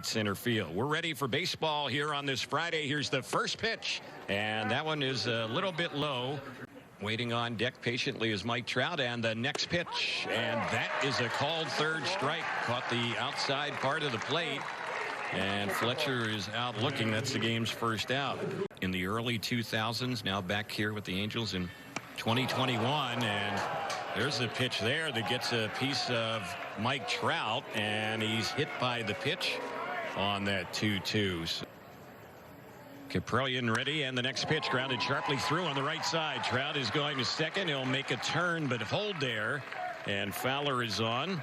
Center field. We're ready for baseball here on this Friday. Here's the first pitch, and that one is a little bit low. Waiting on deck patiently is Mike Trout, and the next pitch, and that is a called third strike. Caught the outside part of the plate, and Fletcher is out looking. That's the game's first out. In the early 2000s, now back here with the Angels in 2021, and there's a pitch there that gets a piece of Mike Trout, and he's hit by the pitch on that 2-2. Kaprielian ready, and the next pitch grounded sharply through on the right side. Trout is going to second. He'll make a turn but hold there, and Fowler is on.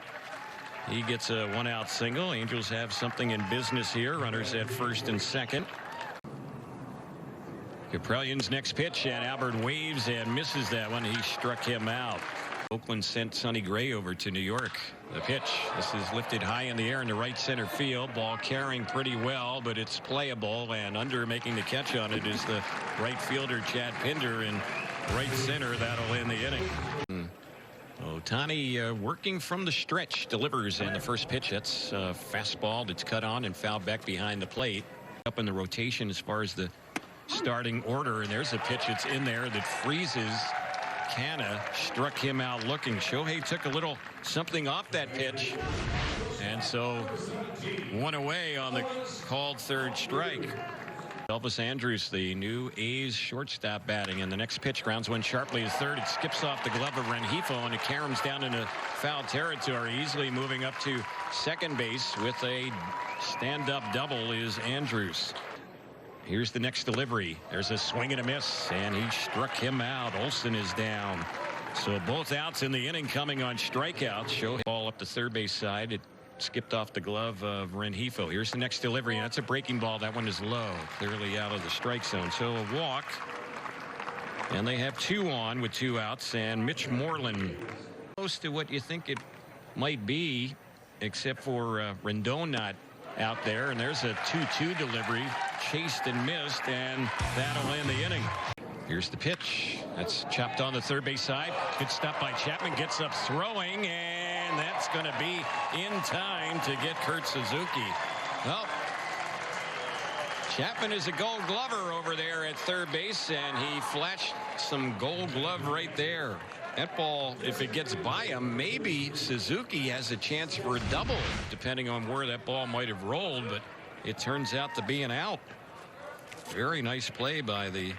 He gets a one-out single. Angels have something in business here. Runners at first and second. Kaprielian's next pitch, and Albert waves and misses that one. He struck him out. Oakland sent Sonny Gray over to New York. The pitch. This is lifted high in the air in the right center field. Ball carrying pretty well, but it's playable, and under making the catch on it is the right fielder Chad Pinder in right center. That'll end the inning. Ohtani working from the stretch, delivers, and the first pitch, that's fastball that's cut on and fouled back behind the plate. Up in the rotation as far as the starting order, and there's a pitch that's in there that freezes. Canna struck him out looking. Shohei took a little something off that pitch, and so one away on the called third strike. Elvis Andrus, the new A's shortstop, batting, and the next pitch grounds one sharply as third. It skips off the glove of Rengifo, and it caroms down into foul territory. Easily moving up to second base with a stand-up double is Andrus. Here's the next delivery. There's a swing and a miss, and he struck him out. Olsen is down. So both outs in the inning coming on strikeouts. Show ball up the third base side. It skipped off the glove of Rengifo. Here's the next delivery, and that's a breaking ball. That one is low, clearly out of the strike zone. So a walk, and they have two on with two outs, and Mitch Moreland close to what you think it might be, except for Rendon not out there, and there's a 2-2 delivery, chased and missed, and that'll end the inning. Here's the pitch. That's chopped on the third base side. Good stop by Chapman. Gets up throwing, and that's going to be in time to get Kurt Suzuki. Well, Chapman is a Gold Glover over there at third base, and he flashed some Gold Glove right there. That ball, if it gets by him, maybe Suzuki has a chance for a double, depending on where that ball might have rolled, but it turns out to be an out. Very nice play by the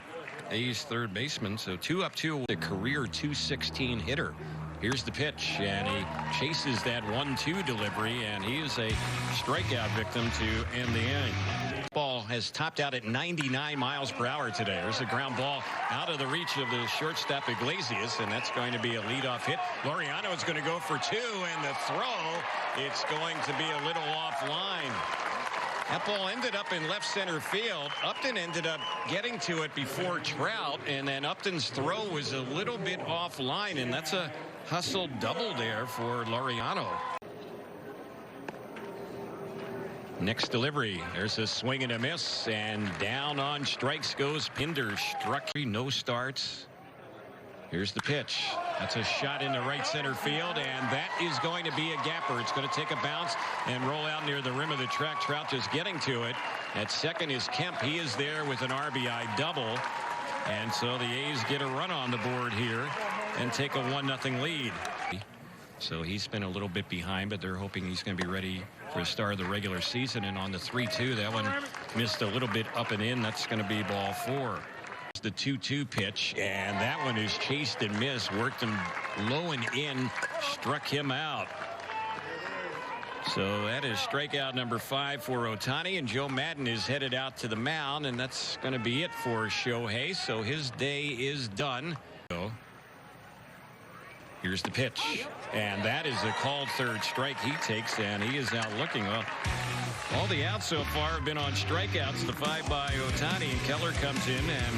A's third baseman. So 2-2, a career .216 hitter. Here's the pitch, and he chases that 1-2 delivery, and he is a strikeout victim to end the inning. Ball has topped out at 99 miles per hour today. There's a ground ball out of the reach of the shortstop Iglesias, and that's going to be a leadoff hit. Laureano is going to go for two, and the throw, it's going to be a little offline. That ball ended up in left center field. Upton ended up getting to it before Trout, and then Upton's throw was a little bit offline, and that's a hustle double there for Laureano. Next delivery. There's a swing and a miss, and down on strikes goes Pinder. Struck, no starts. Here's the pitch. That's a shot into right center field, and that is going to be a gapper. It's going to take a bounce and roll out near the rim of the track. Trout just getting to it. At second is Kemp. He is there with an RBI double, and so the A's get a run on the board here and take a 1-0 lead. So he's been a little bit behind, but they're hoping he's going to be ready for the start of the regular season. And on the 3-2, that one missed a little bit up and in. That's going to be ball 4. The 2-2 pitch, and that one is chased and missed. Worked him low and in, struck him out. So that is strikeout number 5 for Ohtani, and Joe Madden is headed out to the mound, and that's going to be it for Shohei. So his day is done. Here's the pitch, and that is a called third strike he takes, and he is out looking. Well, all the outs so far have been on strikeouts. The 5 by Ohtani, and Keller comes in and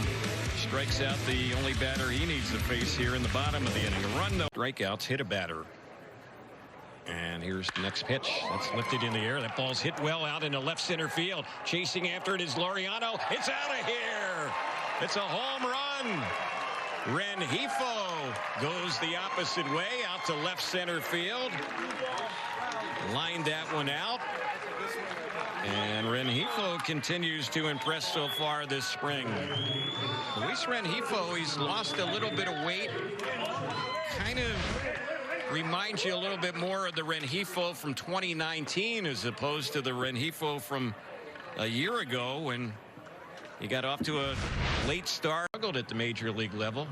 strikes out the only batter he needs to face here in the bottom of the inning. A run, though. Strikeouts hit a batter. And here's the next pitch. That's lifted in the air. That ball's hit well out into left center field. Chasing after it is Laureano. It's out of here. It's a home run. Rengifo goes the opposite way out to left center field. Lined that one out. And Rengifo continues to impress so far this spring. Luis Rengifo, he's lost a little bit of weight. Kind of reminds you a little bit more of the Rengifo from 2019 as opposed to the Rengifo from a year ago when he got off to a late start, struggled at the major league level.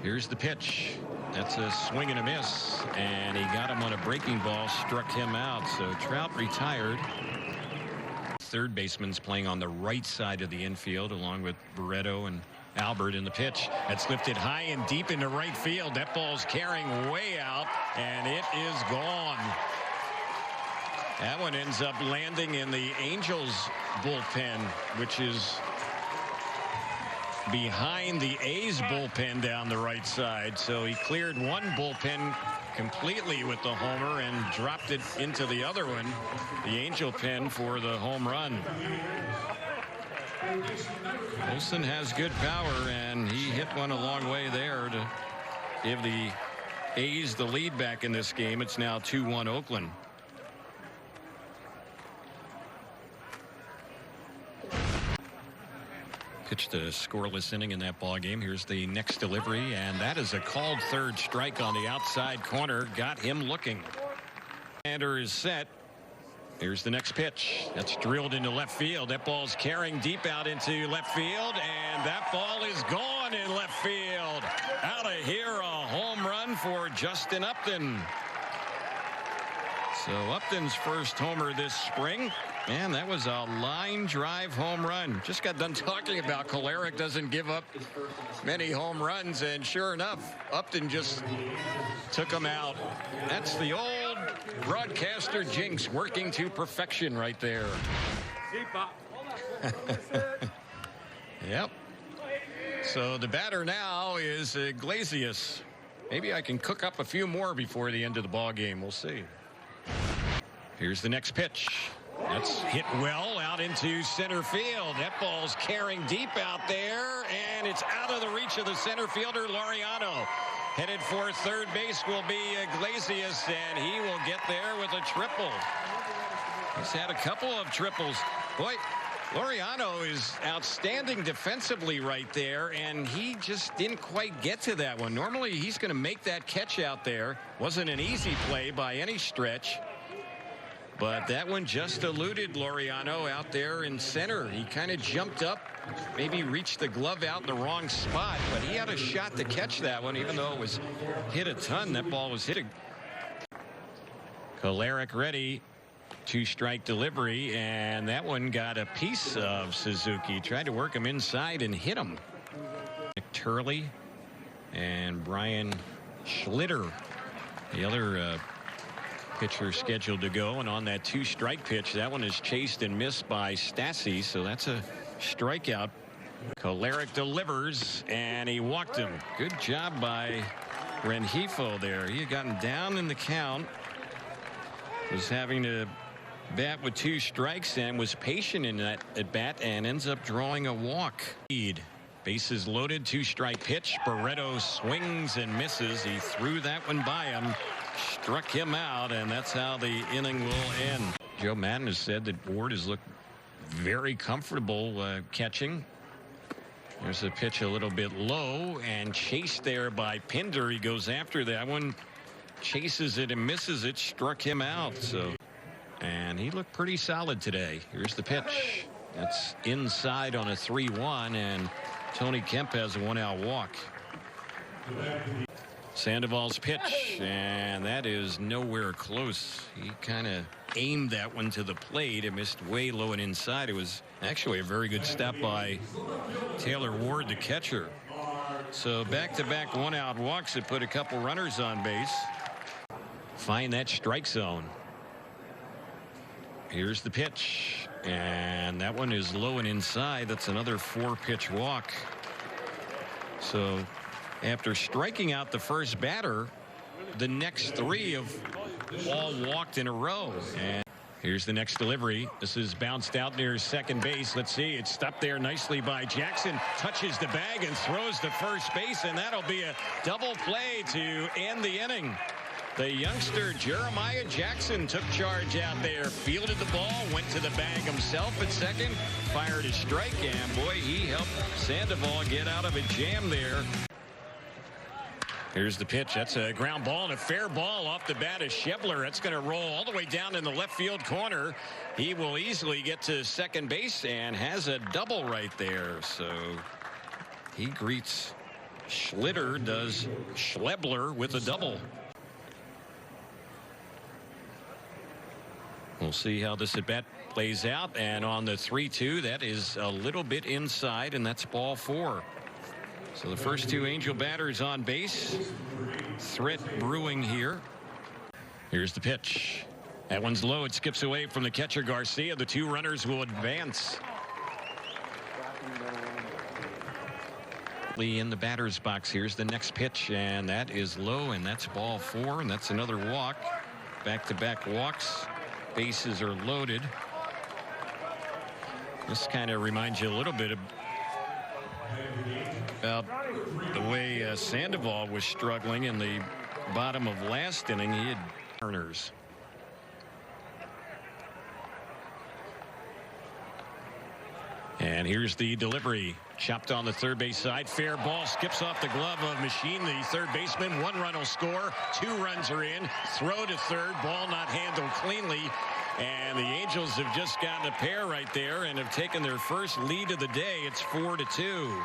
Here's the pitch. That's a swing and a miss, and he got him on a breaking ball, struck him out. So Trout retired. Third baseman's playing on the right side of the infield along with Barreto and Albert in the pitch. That's lifted high and deep into right field. That ball's carrying way out, and it is gone. That one ends up landing in the Angels bullpen, which is behind the A's bullpen down the right side. So he cleared one bullpen completely with the homer and dropped it into the other one, the Angel pen, for the home run. Olsen has good power, and he hit one a long way there to give the A's the lead back in this game. It's now 2-1 Oakland. Pitched a scoreless inning in that ball game. Here's the next delivery, and that is a called third strike on the outside corner. Got him looking. Sander is set. Here's the next pitch. That's drilled into left field. That ball's carrying deep out into left field, and that ball is gone in left field. Out of here, a home run for Justin Upton. So Upton's first homer this spring. And that was a line drive home run. Just got done talking about Kolarek doesn't give up many home runs, and sure enough, Upton just took him out. That's the old broadcaster jinx working to perfection right there. Yep. So the batter now is Iglesias. Maybe I can cook up a few more before the end of the ball game. We'll see. Here's the next pitch. That's hit well out into center field. That ball's carrying deep out there, and it's out of the reach of the center fielder, Laureano. Headed for third base will be Iglesias, and he will get there with a triple. He's had a couple of triples. Boy, Laureano is outstanding defensively right there, and he just didn't quite get to that one. Normally, he's going to make that catch out there. Wasn't an easy play by any stretch. But that one just eluded Laureano out there in center. He kind of jumped up, maybe reached the glove out in the wrong spot, but he had a shot to catch that one, even though it was hit a ton. That ball was hitting. Kolarek ready. Two-strike delivery, and that one got a piece of Suzuki. Tried to work him inside and hit him. Turley and Brian Schlitter, the other pitcher scheduled to go, and on that two-strike pitch, that one is chased and missed by Stassi, so that's a strikeout. Kolarek delivers, and he walked him. Good job by Rengifo there. He had gotten down in the count, was having to bat with two strikes, and was patient in that at bat and ends up drawing a walk. Bases loaded, two-strike pitch. Barreto swings and misses. He threw that one by him, struck him out, and that's how the inning will end. Joe Madden has said that Ward has looked very comfortable catching. There's a pitch a little bit low and chased there by Pinder. He goes after that one, chases it and misses it, struck him out. So, and he looked pretty solid today. Here's the pitch. That's inside on a 3-1, and Tony Kemp has a one-out walk. Sandoval's pitch, and that is nowhere close. He kind of aimed that one to the plate. It missed way low and inside. It was actually a very good step by Taylor Ward, the catcher. So back-to-back one-out walks that put a couple runners on base. Find that strike zone. Here's the pitch, and that one is low and inside. That's another 4-pitch walk. So after striking out the first batter, the next 3 have all walked in a row. And here's the next delivery. This is bounced out near second base. Let's see. It's stopped there nicely by Jackson. Touches the bag and throws to first base, and that'll be a double play to end the inning. The youngster Jeremiah Jackson took charge out there, fielded the ball, went to the bag himself at second, fired a strike, and boy, he helped Sandoval get out of a jam there. Here's the pitch. That's a ground ball and a fair ball off the bat of Schebler. That's going to roll all the way down in the left field corner. He will easily get to second base and has a double right there. So he greets Schlitter, does Schebler with a double. We'll see how this at bat plays out. And on the 3-2, that is a little bit inside, and that's ball 4. So the first two Angel batters on base. Threat brewing here. Here's the pitch. That one's low. It skips away from the catcher Garcia. The two runners will advance. In the batter's box, here's the next pitch, and that is low, and that's ball 4, and that's another walk. Back-to-back walks. Bases are loaded. This kind of reminds you a little bit about the way Sandoval was struggling in the bottom of last inning. He had turners. And here's the delivery. Chopped on the third base side. Fair ball skips off the glove of Machine, the third baseman. 1 run will score. 2 runs are in. Throw to third. Ball not handled cleanly. And the Angels have just gotten a pair right there and have taken their first lead of the day. It's 4-2.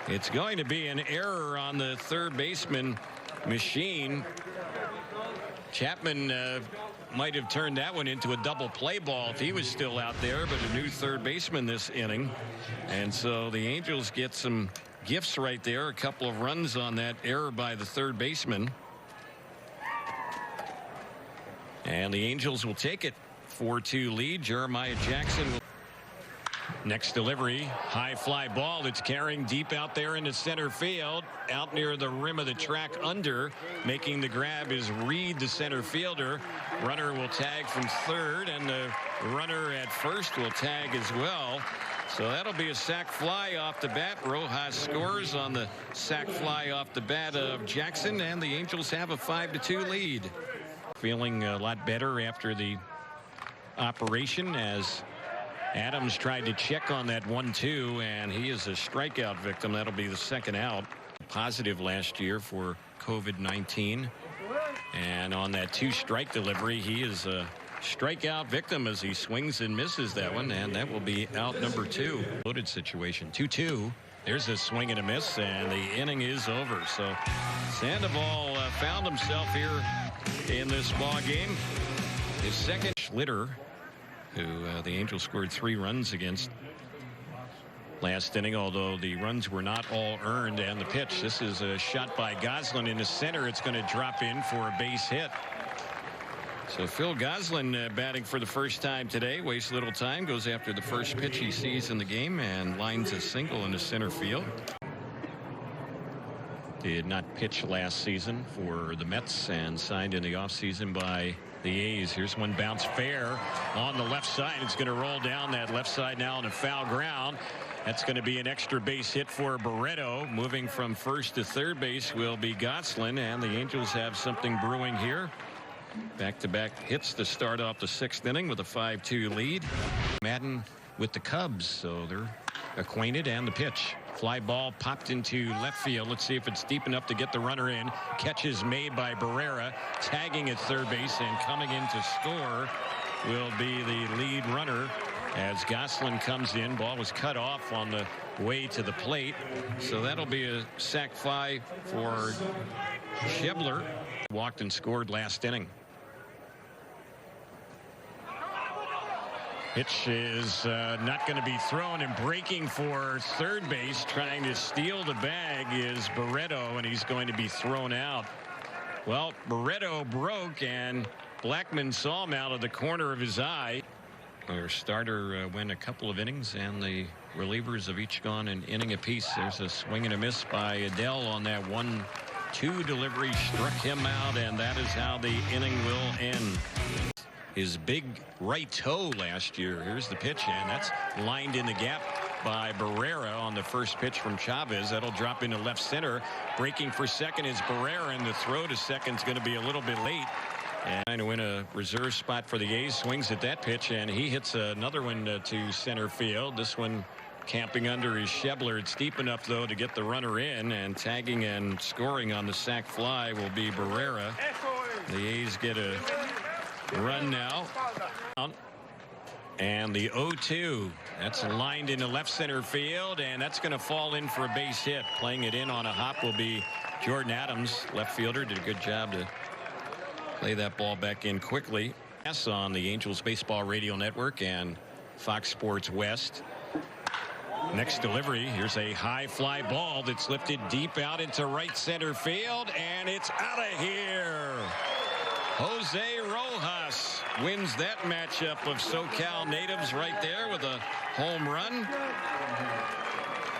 It's going to be an error on the third baseman, Machine. Chapman might have turned that one into a double play ball if he was still out there, but a new third baseman this inning. And so the Angels get some gifts right there. A couple of runs on that error by the third baseman. And the Angels will take it. 4-2 lead. Jeremiah Jackson. Next delivery, high fly ball that's carrying deep out there into center field, out near the rim of the track under. Making the grab is Reed, the center fielder. Runner will tag from third, and the runner at first will tag as well. So that'll be a sac fly off the bat. Rojas scores on the sac fly off the bat of Jackson, and the Angels have a 5-2 lead. Feeling a lot better after the operation as Adams tried to check on that 1-2, and he is a strikeout victim. That'll be the second out. Positive last year for COVID-19. And on that 2-strike delivery, he is a strikeout victim as he swings and misses that one, and that will be out number 2. Loaded situation. 2-2. There's a swing and a miss, and the inning is over. So Sandoval found himself here in this ball game. His second. Schlitter, who the Angels scored 3 runs against last inning, although the runs were not all earned. And the pitch, this is a shot by Goslin in the center. It's going to drop in for a base hit. So Phil Goslin batting for the first time today, wastes little time, goes after the first pitch he sees in the game and lines a single in the center field. Did not pitch last season for the Mets and signed in the offseason by the A's. Here's one bounce fair on the left side. It's going to roll down that left side now on a foul ground. That's going to be an extra base hit for Barreto. Moving from first to third base will be Goslin, and the Angels have something brewing here. Back-to-back hits to start off the 6th inning with a 5-2 lead. Madden with the Cubs, so they're acquainted. And the pitch. Fly ball popped into left field. Let's see if it's deep enough to get the runner in. Catch is made by Barrera, tagging at third base, and coming in to score will be the lead runner as Goslin comes in. Ball was cut off on the way to the plate, so that'll be a sac fly for Schebler. Walked and scored last inning. Pitch is not going to be thrown, and breaking for third base, trying to steal the bag is Barreto, and he's going to be thrown out. Well, Barreto broke, and Blackman saw him out of the corner of his eye. Our starter went a couple of innings, and the relievers have each gone an inning apiece. There's a swing and a miss by Adele on that 1-2 delivery, struck him out, and that is how the inning will end. His big right toe last year. Here's the pitch, and that's lined in the gap by Barrera on the first pitch from Chavez. That'll drop into left center. Breaking for second is Barrera, and the throw to second is going to be a little bit late. And trying to win a reserve spot for the A's. Swings at that pitch, and he hits another one to center field. This one camping under is Shebler. It's deep enough, though, to get the runner in, and tagging and scoring on the sac fly will be Barrera. The A's get a run now. And the 0-2. That's lined into left center field, and that's going to fall in for a base hit. Playing it in on a hop will be Jordan Adams. Left fielder did a good job to play that ball back in quickly. On the Angels Baseball Radio Network and Fox Sports West. Next delivery, here's a high fly ball that's lifted deep out into right center field, and it's out of here. Jose Rojas wins that matchup of SoCal natives right there with a home run.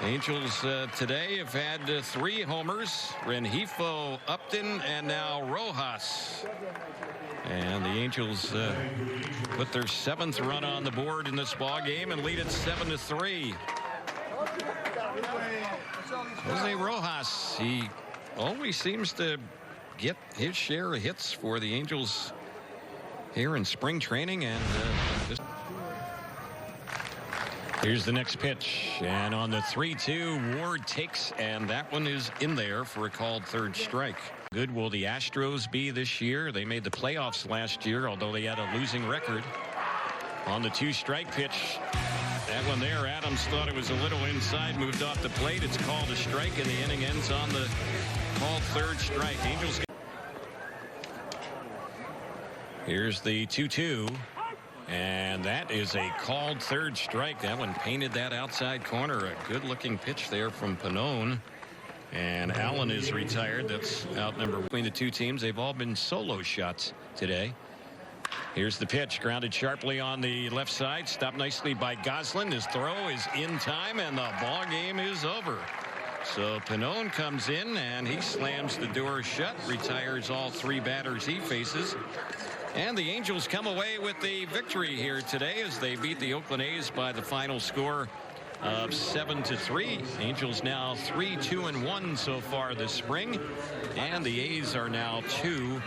Angels today have had 3 homers. Rengifo, Upton, and now Rojas. And the Angels put their 7th run on the board in this ball game and lead it 7-3. Jose Rojas, he always seems to get his share of hits for the Angels here in spring training. And here's the next pitch, and on the 3-2, Ward takes, and that one is in there for a called third strike. Good will the Astros be this year? They made the playoffs last year, although they had a losing record. On the 2-strike pitch, that one there, Adams thought it was a little inside, moved off the plate. It's called a strike, and the inning ends on the called third strike. Angels. Here's the 2-2, and that is a called third strike. That one painted that outside corner. A good looking pitch there from Pannone. And Allen is retired. That's out number between the two teams. They've all been solo shots today. Here's the pitch, grounded sharply on the left side, stopped nicely by Goslin. His throw is in time, and the ball game is over. So Pannone comes in, and he slams the door shut, retires all 3 batters he faces. And the Angels come away with the victory here today as they beat the Oakland A's by the final score of 7-3. Angels now 3-2-1 so far this spring, and the A's are now 2-3.